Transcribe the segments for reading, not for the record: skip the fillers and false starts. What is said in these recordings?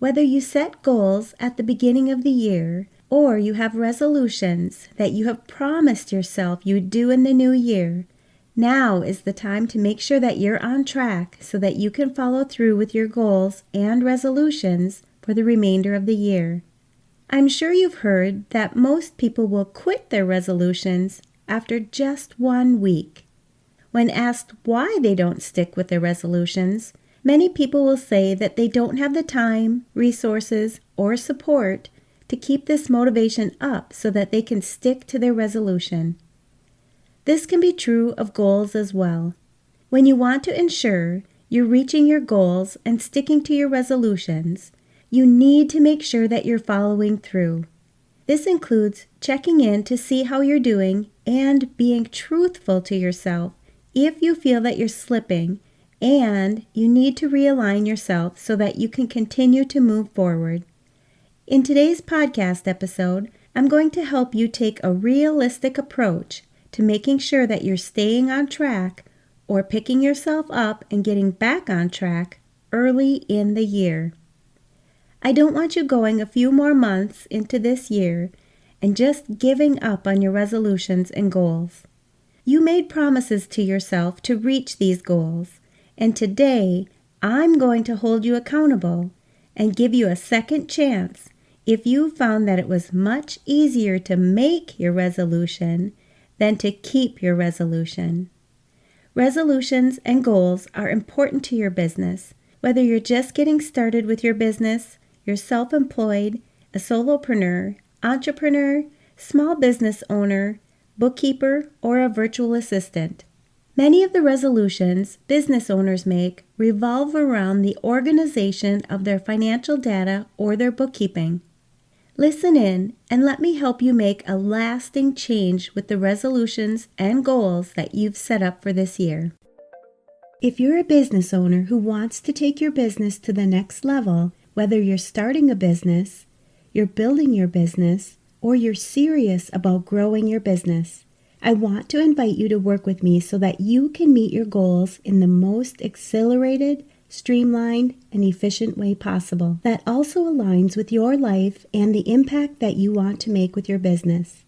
Whether you set goals at the beginning of the year or you have resolutions that you have promised yourself you would do in the new year, now is the time to make sure that you're on track so that you can follow through with your goals and resolutions for the remainder of the year. I'm sure you've heard that most people will quit their resolutions after just 1 week. When asked why they don't stick with their resolutions, many people will say that they don't have the time, resources, or support to keep this motivation up so that they can stick to their resolution. This can be true of goals as well. When you want to ensure you're reaching your goals and sticking to your resolutions, you need to make sure that you're following through. This includes checking in to see how you're doing and being truthful to yourself if you feel that you're slipping and you need to realign yourself so that you can continue to move forward. In today's podcast episode, I'm going to help you take a realistic approach to making sure that you're staying on track or picking yourself up and getting back on track early in the year. I don't want you going a few more months into this year and just giving up on your resolutions and goals. You made promises to yourself to reach these goals, and today I'm going to hold you accountable and give you a second chance if you found that it was much easier to make your resolution than to keep your resolution. Resolutions and goals are important to your business, whether you're just getting started with your business, you're self-employed, a solopreneur, entrepreneur, small business owner, bookkeeper, or a virtual assistant. Many of the resolutions business owners make revolve around the organization of their financial data or their bookkeeping. Listen in and let me help you make a lasting change with the resolutions and goals that you've set up for this year. If you're a business owner who wants to take your business to the next level, whether you're starting a business, you're building your business, or you're serious about growing your business, I want to invite you to work with me so that you can meet your goals in the most accelerated, streamlined, and efficient way possible that also aligns with your life and the impact that you want to make with your business.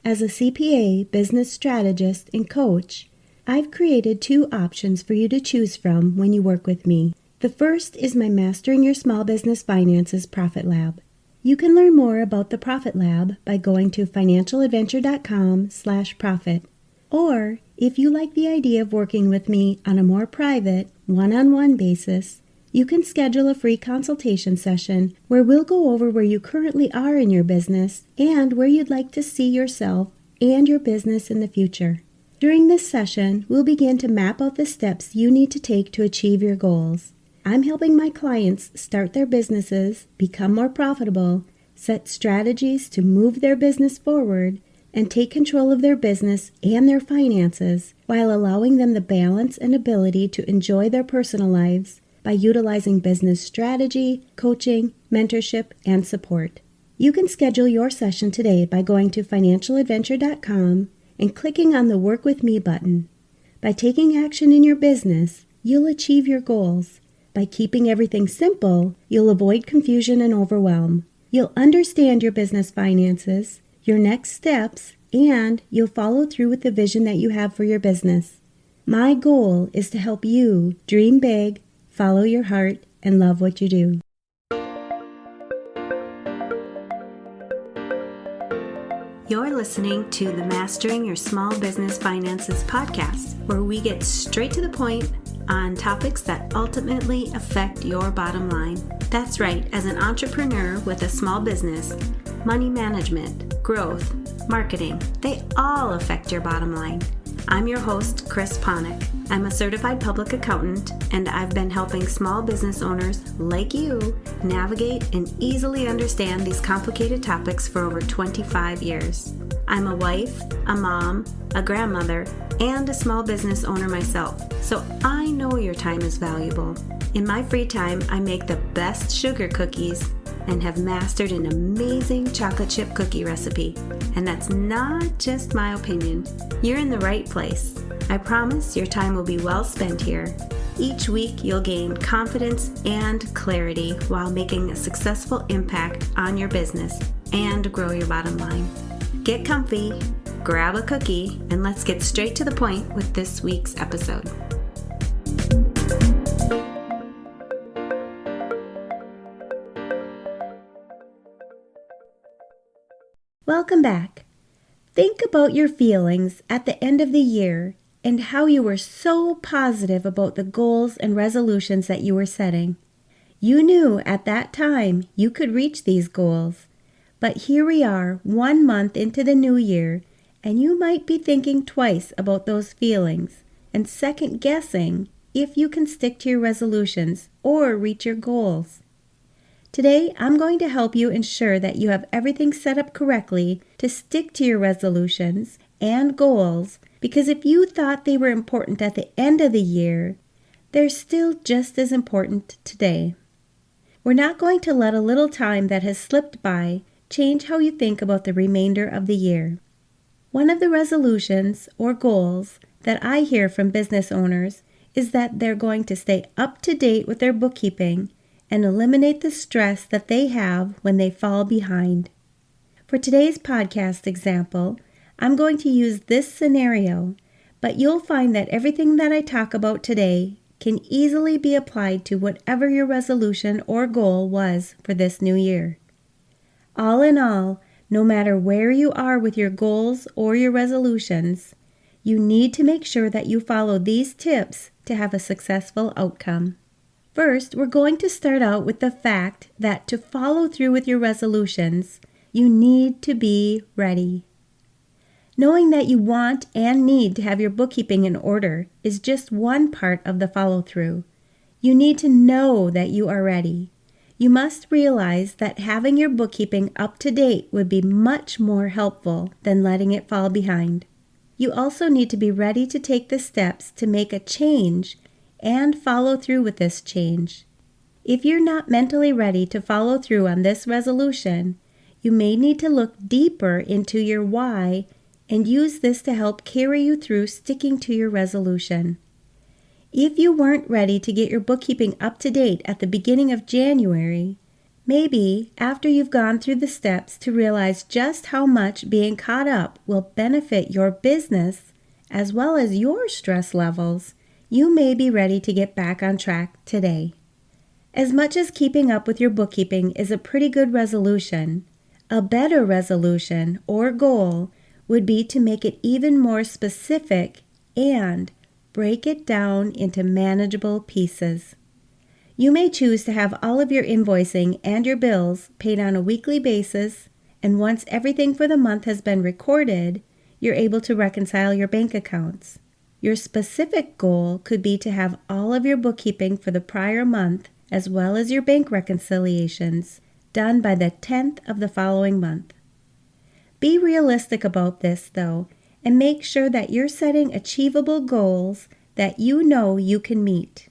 As a CPA, business strategist, and coach, I've created 2 options for you to choose from when you work with me. The first is my Mastering Your Small Business Finances Profit Lab. You can learn more about the Profit Lab by going to financialadventure.com/profit. Or, if you like the idea of working with me on a more private, one-on-one basis, you can schedule a free consultation session where we'll go over where you currently are in your business and where you'd like to see yourself and your business in the future. During this session, we'll begin to map out the steps you need to take to achieve your goals. I'm helping my clients start their businesses, become more profitable, set strategies to move their business forward, and take control of their business and their finances while allowing them the balance and ability to enjoy their personal lives by utilizing business strategy, coaching, mentorship, and support. You can schedule your session today by going to financialadventure.com and clicking on the Work With Me button. By taking action in your business, you'll achieve your goals. By keeping everything simple, you'll avoid confusion and overwhelm. You'll understand your business finances, your next steps, and you'll follow through with the vision that you have for your business. My goal is to help you dream big, follow your heart, and love what you do. You're listening to the Mastering Your Small Business Finances podcast, where we get straight to the point on topics that ultimately affect your bottom line. That's right, as an entrepreneur with a small business, money management, growth, marketing, they all affect your bottom line. I'm your host, Chris Ponick. I'm a certified public accountant, and I've been helping small business owners like you navigate and easily understand these complicated topics for over 25 years. I'm a wife, a mom, a grandmother, and a small business owner myself, so I know your time is valuable. In my free time, I make the best sugar cookies, and have mastered an amazing chocolate chip cookie recipe. And that's not just my opinion. You're in the right place. I promise your time will be well spent here. Each week, you'll gain confidence and clarity while making a successful impact on your business and grow your bottom line. Get comfy, grab a cookie, and let's get straight to the point with this week's episode. Welcome back. Think about your feelings at the end of the year and how you were so positive about the goals and resolutions that you were setting. You knew at that time you could reach these goals. But here we are, 1 month into the new year, and you might be thinking twice about those feelings and second guessing if you can stick to your resolutions or reach your goals. Today, I'm going to help you ensure that you have everything set up correctly to stick to your resolutions and goals, because if you thought they were important at the end of the year, they're still just as important today. We're not going to let a little time that has slipped by change how you think about the remainder of the year. One of the resolutions or goals that I hear from business owners is that they're going to stay up to date with their bookkeeping and eliminate the stress that they have when they fall behind. For today's podcast example, I'm going to use this scenario, but you'll find that everything that I talk about today can easily be applied to whatever your resolution or goal was for this new year. All in all, no matter where you are with your goals or your resolutions, you need to make sure that you follow these tips to have a successful outcome. First, we're going to start out with the fact that to follow through with your resolutions, you need to be ready. Knowing that you want and need to have your bookkeeping in order is just one part of the follow-through. You need to know that you are ready. You must realize that having your bookkeeping up to date would be much more helpful than letting it fall behind. You also need to be ready to take the steps to make a change and follow through with this change. If you're not mentally ready to follow through on this resolution, you may need to look deeper into your why and use this to help carry you through sticking to your resolution. If you weren't ready to get your bookkeeping up to date at the beginning of January, maybe after you've gone through the steps to realize just how much being caught up will benefit your business as well as your stress levels, you may be ready to get back on track today. As much as keeping up with your bookkeeping is a pretty good resolution, a better resolution or goal would be to make it even more specific and break it down into manageable pieces. You may choose to have all of your invoicing and your bills paid on a weekly basis, and once everything for the month has been recorded, you're able to reconcile your bank accounts. Your specific goal could be to have all of your bookkeeping for the prior month, as well as your bank reconciliations, done by the 10th of the following month. Be realistic about this, though, and make sure that you're setting achievable goals that you know you can meet.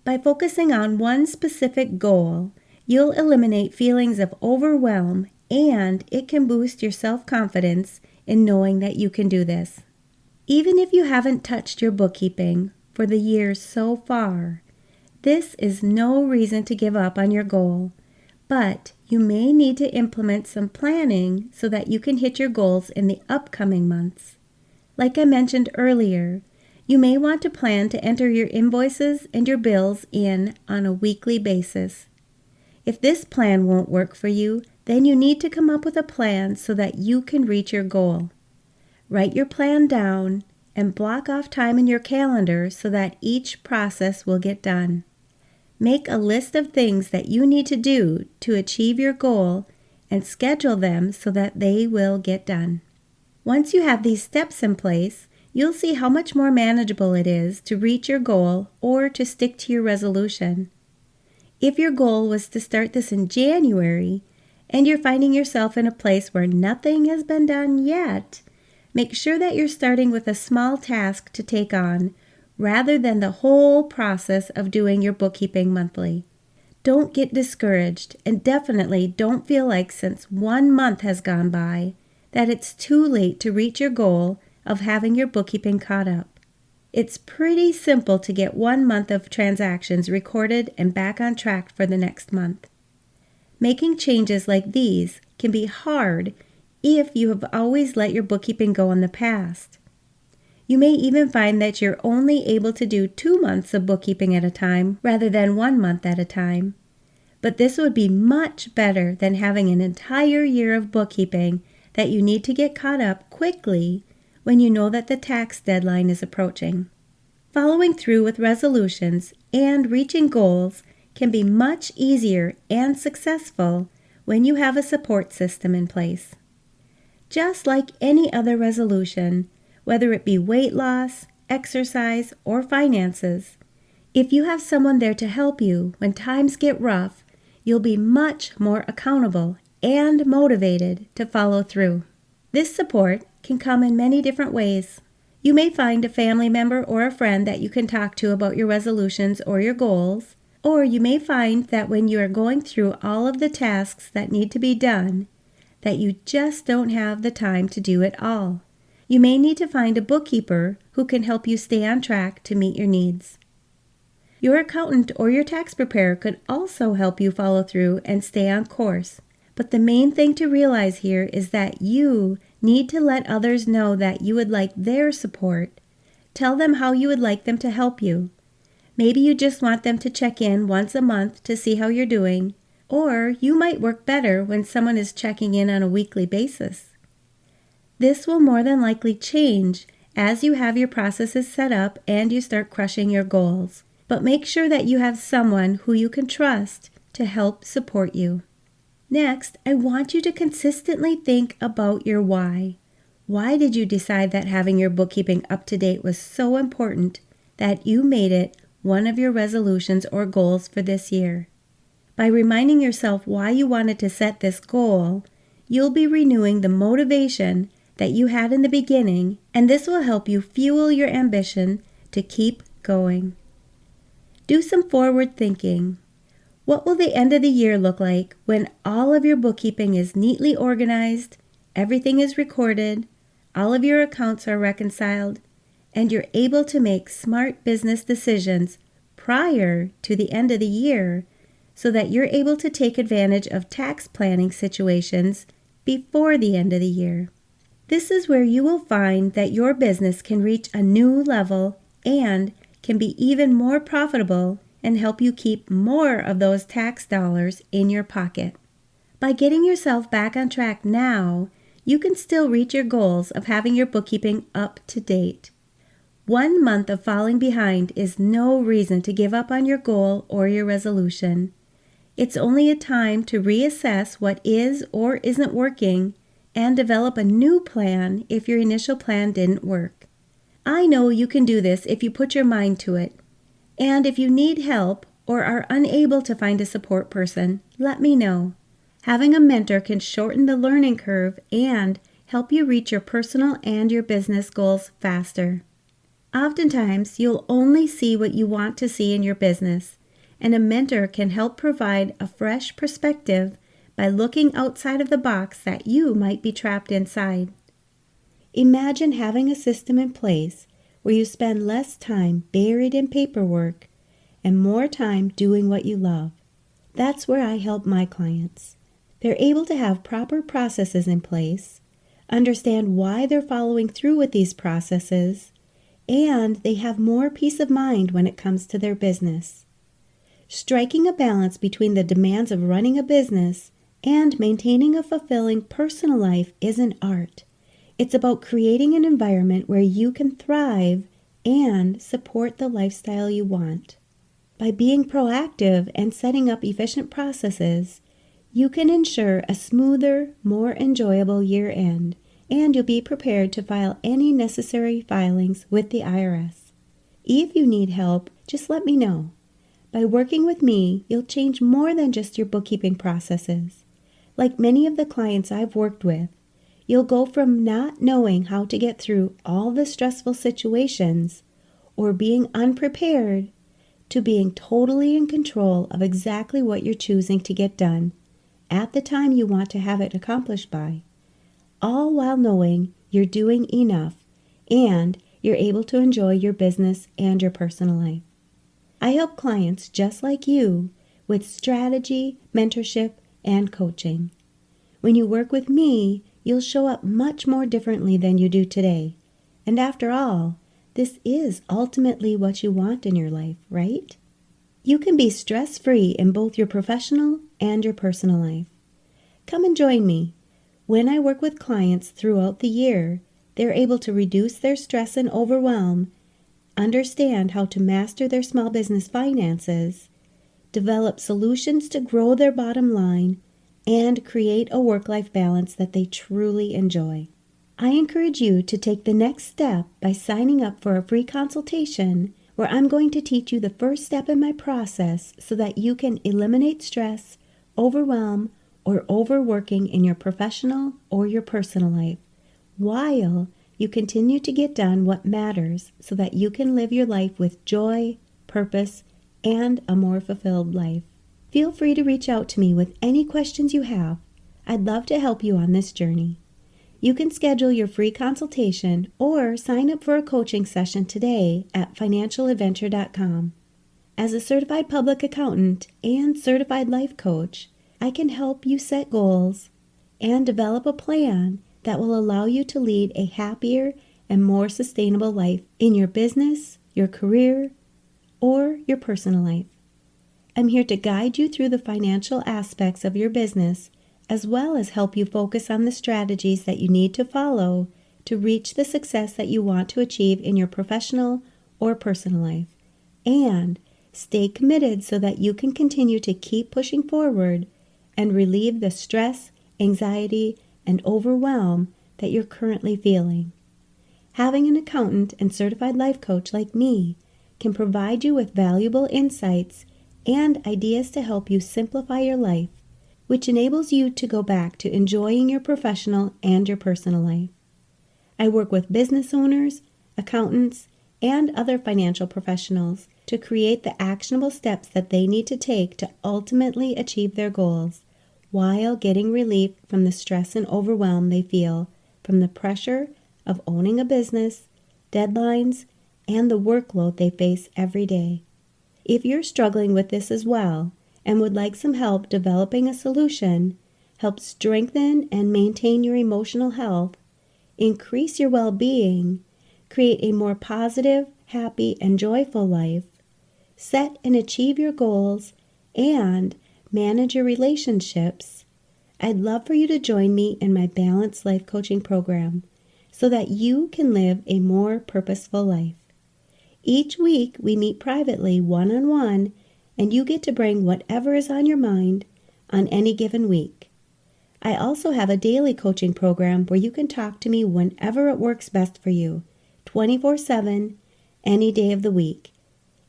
By focusing on one specific goal, you'll eliminate feelings of overwhelm, and it can boost your self-confidence in knowing that you can do this. Even if you haven't touched your bookkeeping for the year so far, this is no reason to give up on your goal, but you may need to implement some planning so that you can hit your goals in the upcoming months. Like I mentioned earlier, you may want to plan to enter your invoices and your bills in on a weekly basis. If this plan won't work for you, then you need to come up with a plan so that you can reach your goal. Write your plan down and block off time in your calendar so that each process will get done. Make a list of things that you need to do to achieve your goal and schedule them so that they will get done. Once you have these steps in place, you'll see how much more manageable it is to reach your goal or to stick to your resolution. If your goal was to start this in January and you're finding yourself in a place where nothing has been done yet, make sure that you're starting with a small task to take on rather than the whole process of doing your bookkeeping monthly. Don't get discouraged, and definitely don't feel like since 1 month has gone by that it's too late to reach your goal of having your bookkeeping caught up. It's pretty simple to get 1 month of transactions recorded and back on track for the next month. Making changes like these can be hard if you have always let your bookkeeping go in the past. You may even find that you're only able to do 2 months of bookkeeping at a time rather than 1 month at a time. But this would be much better than having an entire year of bookkeeping that you need to get caught up quickly when you know that the tax deadline is approaching. Following through with resolutions and reaching goals can be much easier and successful when you have a support system in place. Just like any other resolution, whether it be weight loss, exercise, or finances, if you have someone there to help you when times get rough, you'll be much more accountable and motivated to follow through. This support can come in many different ways. You may find a family member or a friend that you can talk to about your resolutions or your goals, or you may find that when you are going through all of the tasks that need to be done, that you just don't have the time to do it all. You may need to find a bookkeeper who can help you stay on track to meet your needs. Your accountant or your tax preparer could also help you follow through and stay on course. But the main thing to realize here is that you need to let others know that you would like their support. Tell them how you would like them to help you. Maybe you just want them to check in once a month to see how you're doing, or you might work better when someone is checking in on a weekly basis. This will more than likely change as you have your processes set up and you start crushing your goals. But make sure that you have someone who you can trust to help support you. Next, I want you to consistently think about your why. Why did you decide that having your bookkeeping up to date was so important that you made it one of your resolutions or goals for this year? By reminding yourself why you wanted to set this goal, you'll be renewing the motivation that you had in the beginning, and this will help you fuel your ambition to keep going. Do some forward thinking. What will the end of the year look like when all of your bookkeeping is neatly organized, everything is recorded, all of your accounts are reconciled, and you're able to make smart business decisions prior to the end of the year so that you're able to take advantage of tax planning situations before the end of the year? This is where you will find that your business can reach a new level and can be even more profitable and help you keep more of those tax dollars in your pocket. By getting yourself back on track now, you can still reach your goals of having your bookkeeping up to date. 1 month of falling behind is no reason to give up on your goal or your resolution. It's only a time to reassess what is or isn't working and develop a new plan if your initial plan didn't work. I know you can do this if you put your mind to it. And if you need help or are unable to find a support person, let me know. Having a mentor can shorten the learning curve and help you reach your personal and your business goals faster. Oftentimes, you'll only see what you want to see in your business, and a mentor can help provide a fresh perspective by looking outside of the box that you might be trapped inside. Imagine having a system in place where you spend less time buried in paperwork and more time doing what you love. That's where I help my clients. They're able to have proper processes in place, understand why they're following through with these processes, and they have more peace of mind when it comes to their business. Striking a balance between the demands of running a business and maintaining a fulfilling personal life is an art. It's about creating an environment where you can thrive and support the lifestyle you want. By being proactive and setting up efficient processes, you can ensure a smoother, more enjoyable year-end, and you'll be prepared to file any necessary filings with the IRS. If you need help, just let me know. By working with me, you'll change more than just your bookkeeping processes. Like many of the clients I've worked with, you'll go from not knowing how to get through all the stressful situations or being unprepared to being totally in control of exactly what you're choosing to get done at the time you want to have it accomplished by, all while knowing you're doing enough and you're able to enjoy your business and your personal life. I help clients just like you with strategy, mentorship, and coaching. When you work with me, you'll show up much more differently than you do today. And after all, this is ultimately what you want in your life, right? You can be stress-free in both your professional and your personal life. Come and join me. When I work with clients throughout the year, they're able to reduce their stress and overwhelm, understand how to master their small business finances, develop solutions to grow their bottom line, and create a work-life balance that they truly enjoy. I encourage you to take the next step by signing up for a free consultation where I'm going to teach you the first step in my process so that you can eliminate stress, overwhelm, or overworking in your professional or your personal life, while you continue to get done what matters so that you can live your life with joy, purpose, and a more fulfilled life. Feel free to reach out to me with any questions you have. I'd love to help you on this journey. You can schedule your free consultation or sign up for a coaching session today at financialadventure.com. As a certified public accountant and certified life coach, I can help you set goals and develop a plan that will allow you to lead a happier and more sustainable life in your business, your career, or your personal life. I'm here to guide you through the financial aspects of your business, as well as help you focus on the strategies that you need to follow to reach the success that you want to achieve in your professional or personal life, and stay committed so that you can continue to keep pushing forward and relieve the stress, anxiety, and overwhelm that you're currently feeling. Having an accountant and certified life coach like me can provide you with valuable insights and ideas to help you simplify your life, which enables you to go back to enjoying your professional and your personal life. I work with business owners, accountants, and other financial professionals to create the actionable steps that they need to take to ultimately achieve their goals, while getting relief from the stress and overwhelm they feel from the pressure of owning a business, deadlines, and the workload they face every day. If you're struggling with this as well and would like some help developing a solution, help strengthen and maintain your emotional health, increase your well-being, create a more positive, happy, and joyful life, set and achieve your goals, and manage your relationships, I'd love for you to join me in my Balanced Life Coaching Program so that you can live a more purposeful life. Each week, we meet privately one-on-one, and you get to bring whatever is on your mind on any given week. I also have a daily coaching program where you can talk to me whenever it works best for you, 24/7, any day of the week.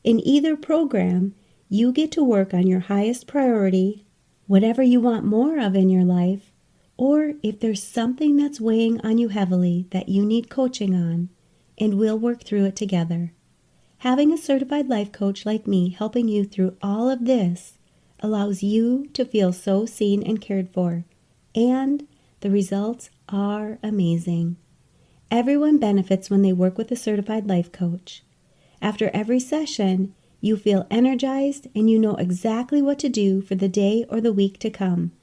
In either program, you get to work on your highest priority, whatever you want more of in your life, or if there's something that's weighing on you heavily that you need coaching on, and we'll work through it together. Having a certified life coach like me helping you through all of this allows you to feel so seen and cared for, and the results are amazing. Everyone benefits when they work with a certified life coach. After every session, you feel energized and you know exactly what to do for the day or the week to come,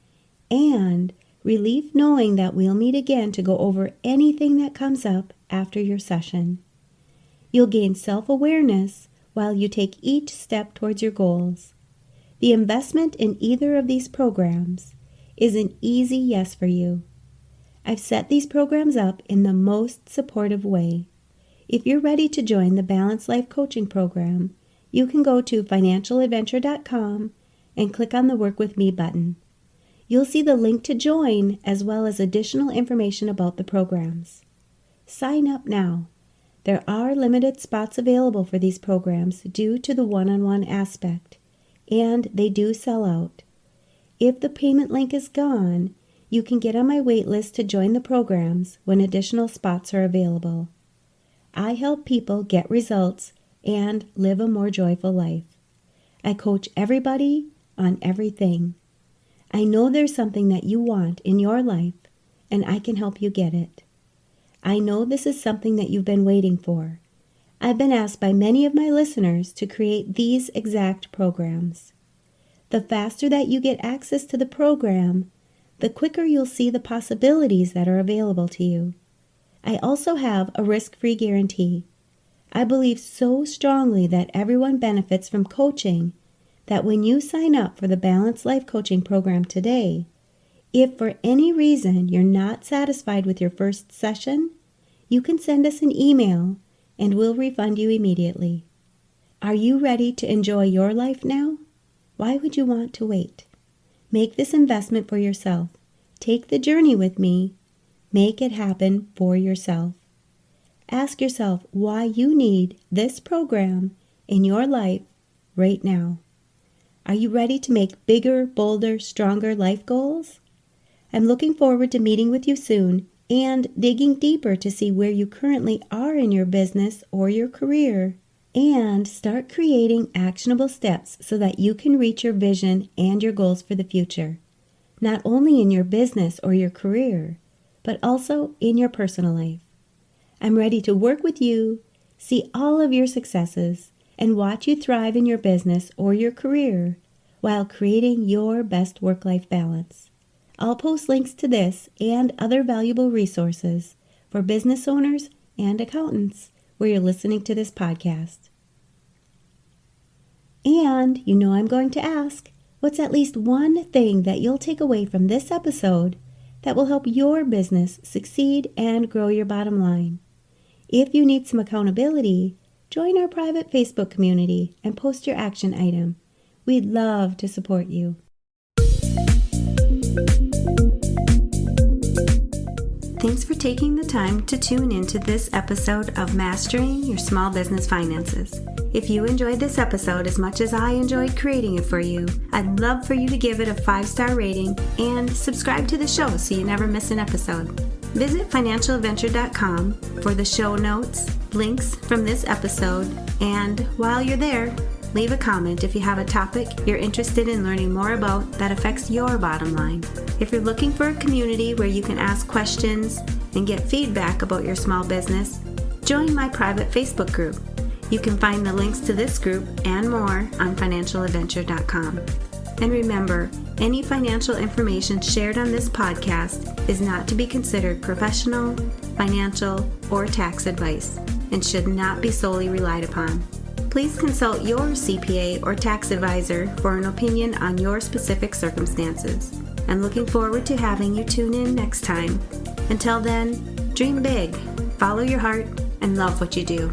and relief knowing that we'll meet again to go over anything that comes up after your session. You'll gain self-awareness while you take each step towards your goals. The investment in either of these programs is an easy yes for you. I've set these programs up in the most supportive way. If you're ready to join the Balanced Life Coaching Program, you can go to financialadventure.com and click on the Work With Me button. You'll see the link to join as well as additional information about the programs. Sign up now. There are limited spots available for these programs due to the one-on-one aspect, and they do sell out. If the payment link is gone, you can get on my wait list to join the programs when additional spots are available. I help people get results and live a more joyful life. I coach everybody on everything. I know there's something that you want in your life, and I can help you get it. I know this is something that you've been waiting for. I've been asked by many of my listeners to create these exact programs. The faster that you get access to the program, the quicker you'll see the possibilities that are available to you. I also have a risk-free guarantee. I believe so strongly that everyone benefits from coaching that when you sign up for the Balanced Life Coaching Program today, if for any reason you're not satisfied with your first session, you can send us an email and we'll refund you immediately. Are you ready to enjoy your life now? Why would you want to wait? Make this investment for yourself. Take the journey with me. Make it happen for yourself. Ask yourself why you need this program in your life right now. Are you ready to make bigger, bolder, stronger life goals? I'm looking forward to meeting with you soon and digging deeper to see where you currently are in your business or your career, and start creating actionable steps so that you can reach your vision and your goals for the future, not only in your business or your career, but also in your personal life. I'm ready to work with you, see all of your successes, and watch you thrive in your business or your career while creating your best work-life balance. I'll post links to this and other valuable resources for business owners and accountants where you're listening to this podcast. And you know I'm going to ask, what's at least one thing that you'll take away from this episode that will help your business succeed and grow your bottom line? If you need some accountability, join our private Facebook community and post your action item. We'd love to support you. Thanks for taking the time to tune into this episode of Mastering Your Small Business Finances. If you enjoyed this episode as much as I enjoyed creating it for you, I'd love for you to give it a 5-star rating and subscribe to the show so you never miss an episode. Visit financialadventure.com for the show notes, links from this episode, and while you're there, leave a comment if you have a topic you're interested in learning more about that affects your bottom line. If you're looking for a community where you can ask questions and get feedback about your small business, join my private Facebook group. You can find the links to this group and more on financialadventure.com. And remember, any financial information shared on this podcast is not to be considered professional, financial, or tax advice and should not be solely relied upon. Please consult your CPA or tax advisor for an opinion on your specific circumstances. I'm looking forward to having you tune in next time. Until then, dream big, follow your heart, and love what you do.